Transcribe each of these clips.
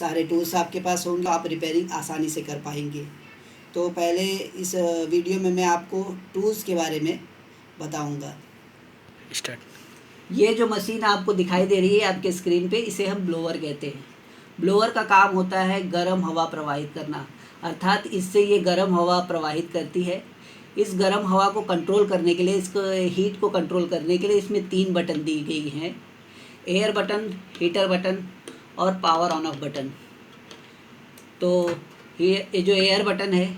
सारे टूल्स आपके पास होंगे, आप रिपेयरिंग आसानी से कर पाएंगे। तो पहले इस वीडियो में मैं आपको टूल्स के बारे में बताऊंगा। स्टार्ट। ये जो मशीन आपको दिखाई दे रही है आपके स्क्रीन पे, इसे हम ब्लोअर कहते हैं। ब्लोअर का काम होता है गर्म हवा प्रवाहित करना, अर्थात इससे ये गर्म हवा प्रवाहित करती है। इस गर्म हवा को कंट्रोल करने के लिए, इसको हीट को कंट्रोल करने के लिए इसमें 3 बटन दी गई हैं: एयर बटन, हीटर बटन और पावर ऑन ऑफ बटन। तो ये जो एयर बटन है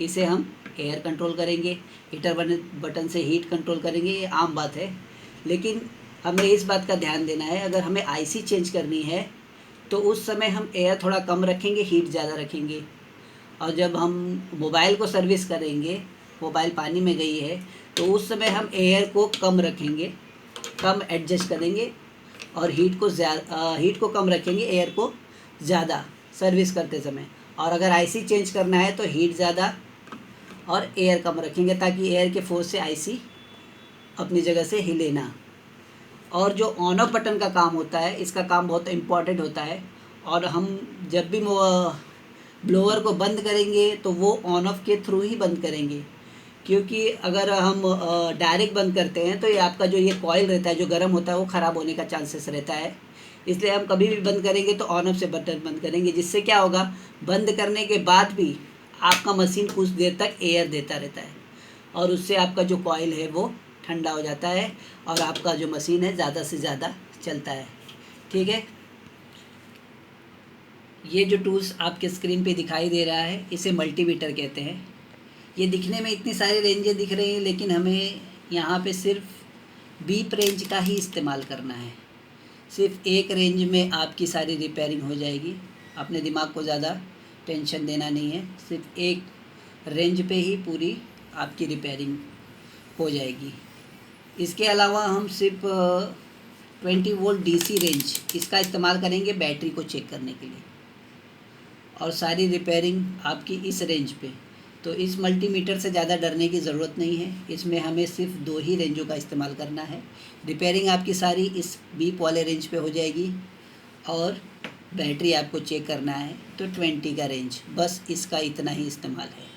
इसे हम एयर कंट्रोल करेंगे, हीटर बटन से हीट कंट्रोल करेंगे, ये आम बात है। लेकिन हमें इस बात का ध्यान देना है, अगर हमें आईसी चेंज करनी है तो उस समय हम एयर थोड़ा कम रखेंगे, हीट ज़्यादा रखेंगे। और जब हम मोबाइल को सर्विस करेंगे, मोबाइल पानी में गई है, तो उस समय हम एयर को कम रखेंगे, कम एडजस्ट करेंगे, और हीट को कम रखेंगे, एयर को ज़्यादा सर्विस करते समय। और अगर आईसी चेंज करना है तो हीट ज़्यादा और एयर कम रखेंगे, ताकि एयर के फोर्स से आईसी अपनी जगह से हिले ना। और जो ऑन ऑफ बटन का काम होता है, इसका काम बहुत इम्पॉर्टेंट होता है। और हम जब भी ब्लोअर को बंद करेंगे तो वो ऑन ऑफ के थ्रू ही बंद करेंगे, क्योंकि अगर हम डायरेक्ट बंद करते हैं तो ये आपका जो ये कॉइल रहता है जो गर्म होता है वो ख़राब होने का चांसेस रहता है। इसलिए हम कभी भी बंद करेंगे तो ऑन ऑफ से बटन बंद करेंगे, जिससे क्या होगा, बंद करने के बाद भी आपका मशीन कुछ देर तक एयर देता रहता है, और उससे आपका जो कॉइल है वो ठंडा हो जाता है और आपका जो मशीन है ज़्यादा से ज़्यादा चलता है। ठीक है। ये जो टूल्स आपके स्क्रीन पे दिखाई दे रहा है इसे मल्टीमीटर कहते हैं। ये दिखने में इतनी सारी रेंजें दिख रही हैं, लेकिन हमें यहाँ पे सिर्फ बीप रेंज का ही इस्तेमाल करना है। सिर्फ एक रेंज में आपकी सारी रिपेयरिंग हो जाएगी। अपने दिमाग को ज़्यादा टेंशन देना नहीं है, सिर्फ एक रेंज पे ही पूरी आपकी रिपेयरिंग हो जाएगी। इसके अलावा हम सिर्फ 20 वोल्ट डीसी रेंज इसका इस्तेमाल करेंगे बैटरी को चेक करने के लिए, और सारी रिपेयरिंग आपकी इस रेंज पे। तो इस मल्टीमीटर से ज़्यादा डरने की ज़रूरत नहीं है, इसमें हमें सिर्फ 2 ही रेंजों का इस्तेमाल करना है। रिपेयरिंग आपकी सारी इस बीप वाले रेंज पे हो जाएगी, और बैटरी आपको चेक करना है तो 20 का रेंज, बस इसका इतना ही इस्तेमाल है।